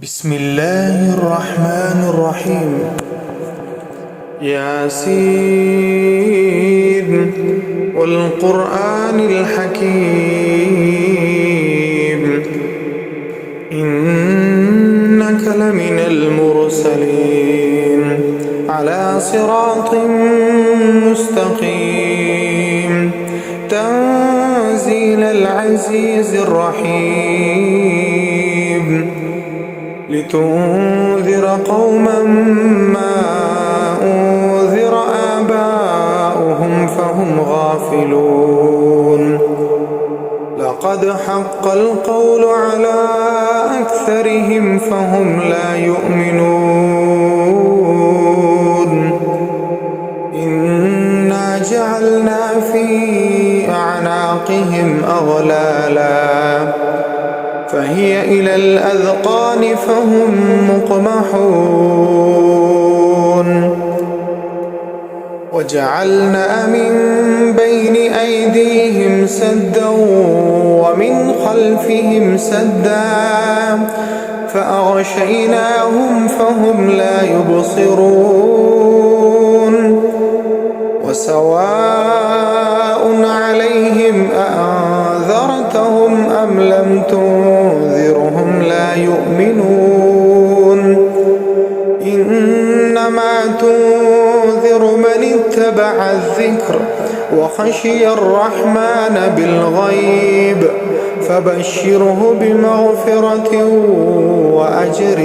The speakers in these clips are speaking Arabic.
بسم الله الرحمن الرحيم. ياسين والقرآن الحكيم إنك لمن المرسلين على صراط مستقيم تنزيل العزيز الرحيم لتنذر قوما ما أنذر آباؤهم فهم غافلون لقد حق القول على أكثرهم فهم لا يؤمنون إنا جعلنا في أعناقهم أغلالا فهي إلى الأذقان فهم مقمحون وجعلنا من بين أيديهم سدا ومن خلفهم سدا فأغشيناهم فهم لا يبصرون وسواء عليهم أأنذرتهم أم لم تنذرهم لا يؤمنون إنما تنذر من اتبع الذكر وخشي الرحمن بالغيب فبشره بمغفرة وأجر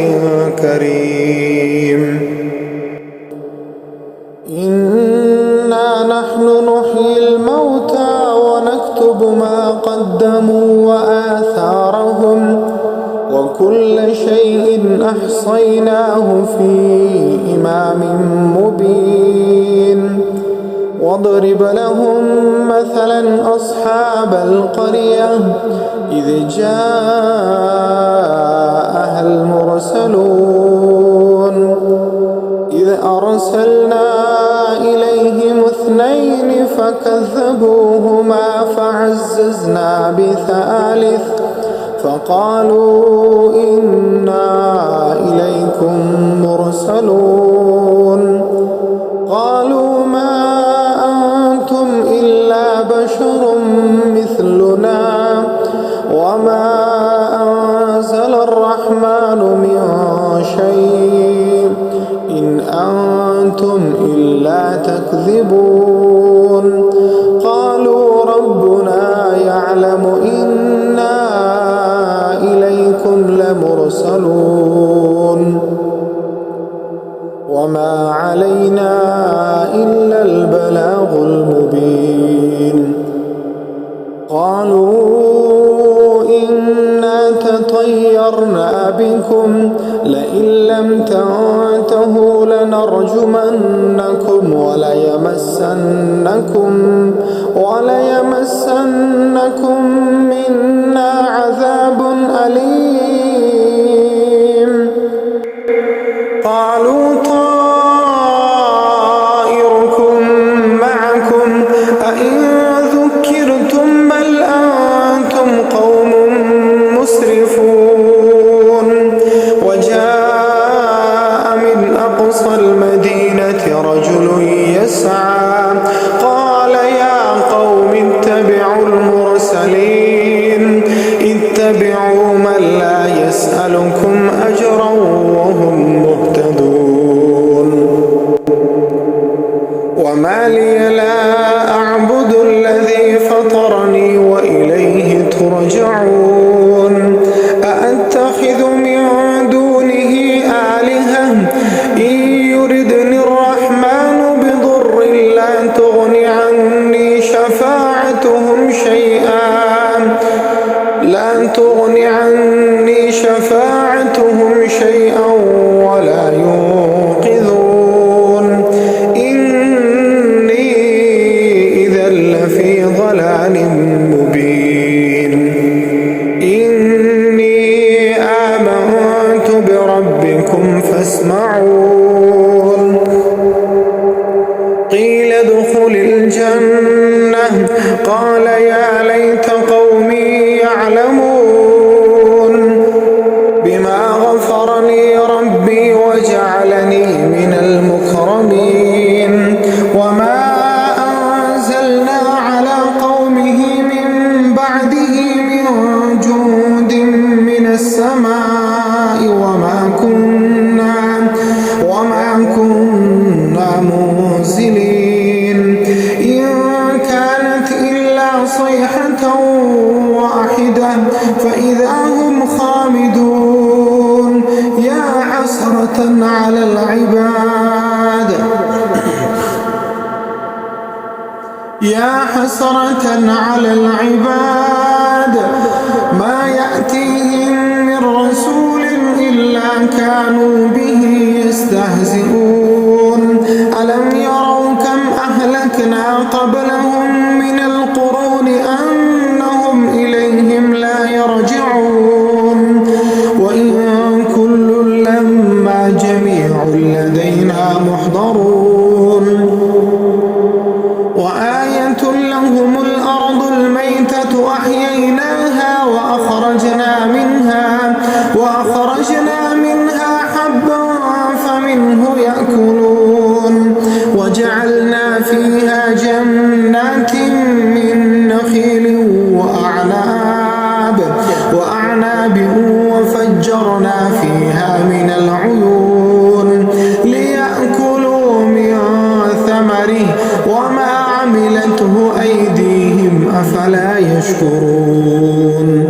كريم إنا نحن نحيي الموتى ونكتب ما قدموا وآثارهم وكل شيء أحصيناه في إمام مبين واضرب لهم مثلا أصحاب القرية إذ جاءها المرسلون إذ أرسلنا إليهم اثنين فكذبوهما فعززنا بثالث فقالوا إنا إليكم مرسلون قالوا ما أنتم إلا بشر مثلنا وما أنزل الرحمن من شيء إن أنتم إلا تكذبون قالوا ربنا يعلم إنا إليكم لمرسلون وما علينا إلا البلاغ المبين قالوا إنا تطيرنا بكم لئن لم تنتهوا لنرجمنكم وليمسنكم منا عذاب أليم قالوا طائركم معكم أئن ذكرتم بل أنتم قوم مسرفون وجاء من أقصى المدينة رجل يسعى قال يا قوم اتبعوا المرسلين اتبعوا من لا يسألكم أجرا وهم مهتدون وما لي لا أعبد الذي فطرني وإليه ترجعون أأتخذ من دونه آلهة إن يردني الرحمن بضر لا تغني عني شفاعتهم شيئا ولا ينقذون إني إذا لفي ضلال مبين إني آمنت بربكم فاسمعون قيل ادخل الجنة قال يا ليت قومي يعلمون بما غفر السماء وما كنا منزلين إن كانت إلا صيحة واحدة فإذا هم خامدون يا حسرة على العباد ما يأتيهم من رسول إلا كانوا به يستهزئون ألم يروا كم أهلكنا قبلهم من القرون أنهم إليهم لا يرجعون وإن كل لما جميع لدينا محضرون وآية لهم الأرض الميتة أحييناها وأخرجنا منها حبا فمنه يأكلون وجعلنا فيها جنات من نخيل وأعناب وفجرنا فيها من العيون ليأكلوا من ثمره وما عملته أيديهم أفلا يشكرون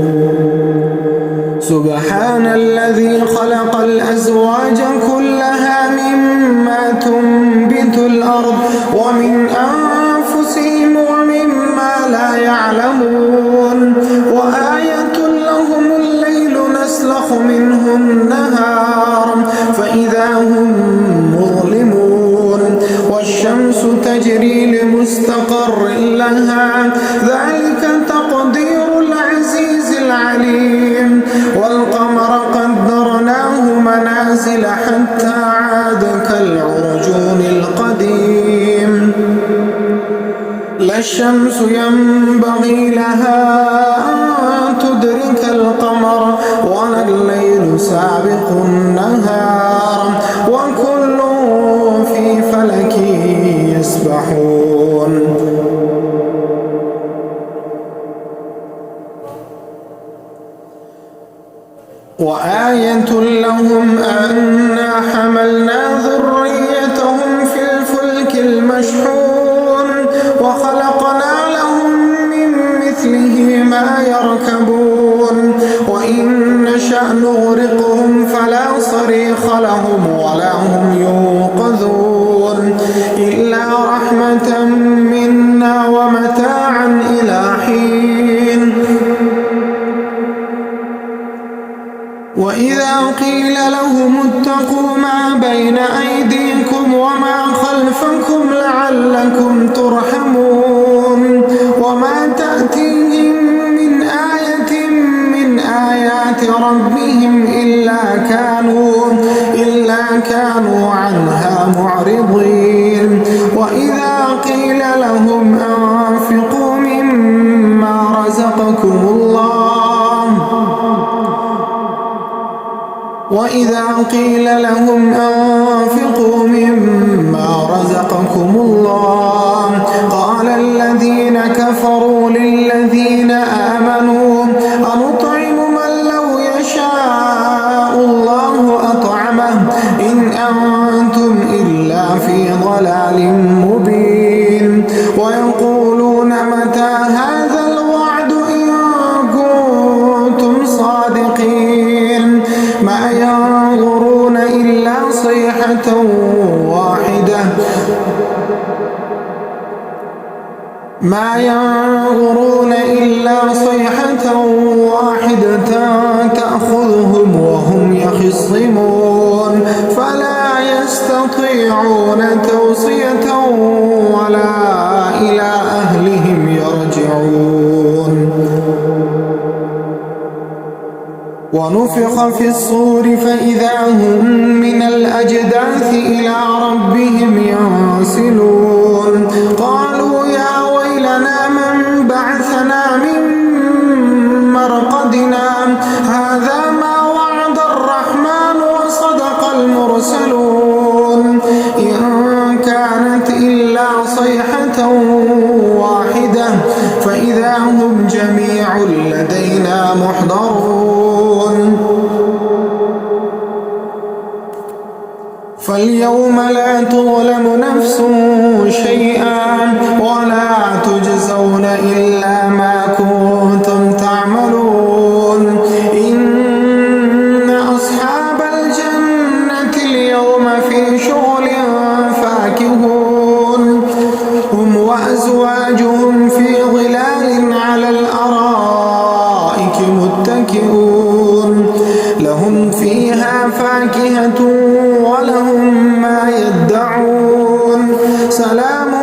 سبحان الذي خلق الأزواج كلها مما تنبت الأرض ومن أنفسهم ومما لا يعلمون وآية لهم الليل نسلخ منه النهار فإذا هم مظلمون والشمس تجري لمستقر لها ذلك تقدير العزيز العليم والقمر قدرناه منازل حتى عاد كالعرجون القديم لا الشمس ينبغي لها أن تدرك القمر ولا الليل سابق النهار وكل في فلك يسبحون وآية لهم أنا حملنا ذريتهم في الفلك المشحون وخلقنا لهم من مثله ما يركبون وإن نشأ نغرقهم فلا صريخ لهم ولا هم ينقذون إلا رحمة منا ومتاعا إلى حين وإذا قيل لهم اتقوا ما بين أيديكم وما خلفكم لعلكم ترحمون وما تأتيهم من آية من آيات ربهم إلا كانوا عنها معرضين وإذا قيل لهم أنفقوا مما رزقكم الله قال الذين كفروا للذين آمنوا أنطعم من لو يشاء الله أطعمه إن أنتم إلا في ضلال مبين ويقولون متى هذا الوعد إن كنتم صادقين ما ينظرون إلا صيحة واحدة تأخذهم وهم يخصمون فلا يستطيعون توصية ولا إلى أهلهم يرجعون ونفخ في الصور فإذا هم من الأجداث إلى ربهم ينسلون قالوا يا ويلنا من بعثنا من مرقدنا هذا ما وعد الرحمن وصدق المرسلون إن كانت إلا صيحة واحدة فإذا هم جميع لدينا محضرون لهم فيها فاكهة ولهم ما يدعون سلام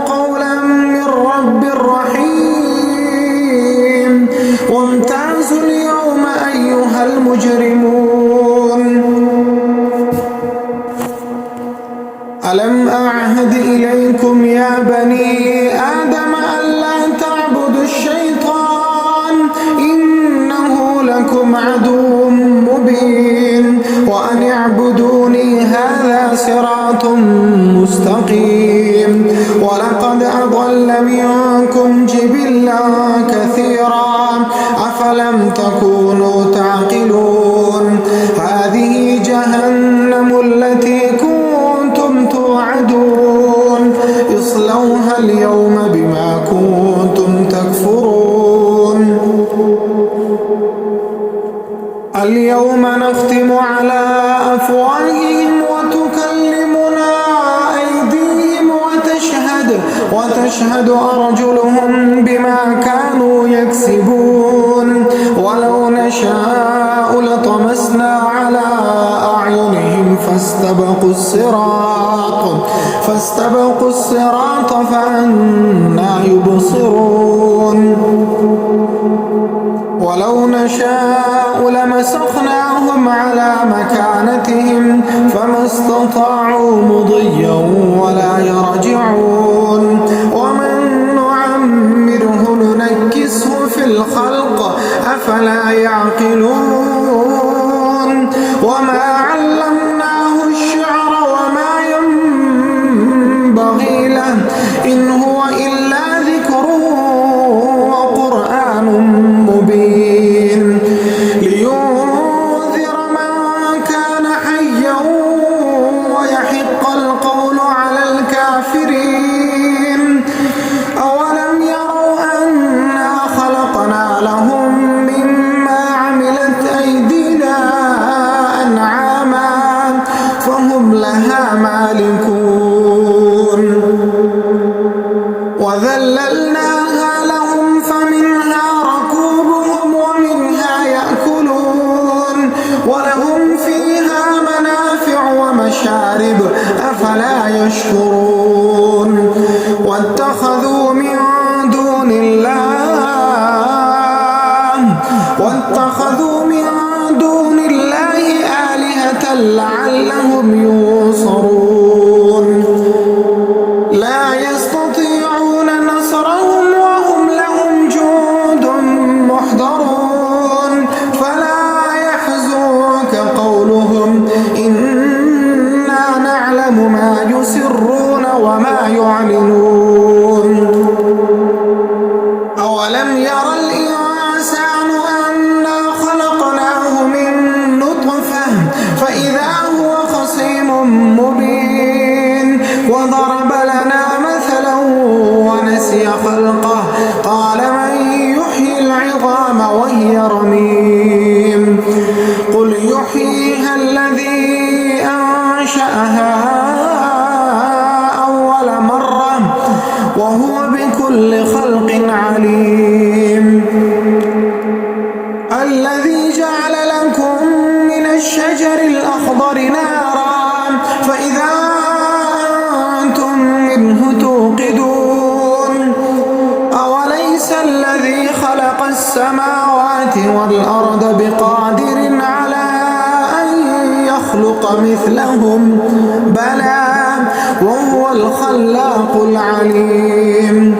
قولا من رب رحيم وامتازوا اليوم أيها المجرمون ألم أعهد إليكم يا بني آدم ألا تعبدوا الشيطان إنه لكم عدو مبين وأن اعبدوني هذا صراط مستقيم ولقد أضل منكم جبلا كثيرا أفلم تكونوا تعقلون هذه جهنم التي كنتم توعدون اصلوها اليوم بما كنتم تكفرون اليوم نختم على أفواههم وتكلمنا أيديهم وتشهد أرجلهم بما كانوا يكسبون ولو نشاء لطمسنا على أعينهم فاستبقوا الصراط فأنى يبصرون ولو نشاء لمسخناهم على مكانتهم فما استطاعوا مضيا ولا يرجعون ومن نعمره ننكسه في الخلق أفلا يعقلون وما علمناه الشعر وما ينبغي له إن هو إلا ذكر وقرآن مبين لينذر من كان حيا ويحق القول على الكافرين أولم يروا أنا خلقنا لهم مما عملت أيدينا أنعاما فهم لها مالكون وذللناها لهم فمنها ركوبهم ومنها يأكلون ولهم فيها منافع ومشارب أفلا يشكرون واتخذوا من دون الله آلهة لعلهم ينصرون لا يستطيعون نصرهم وهم لهم جند محضرون فلا يحزنك قولهم إنا نعلم ما يسرون وما يعلنون أولم ير الإنسان أنا خلقناه من نطفة فإذا هو خصيم مبين وضرب لنا مثلا ونسي خلقه قال من يحيي العظام وهي رميم قل يحييها الذي أنشأها أول مرة وهو بكل خلق عليم الذي جعل لكم من الشجر الأخضر نارا فإذا أنتم منه توقدون أوليس الذي خلق السماوات والأرض بقادر على أن يخلق مثلهم بلى وهو الخلاق العليم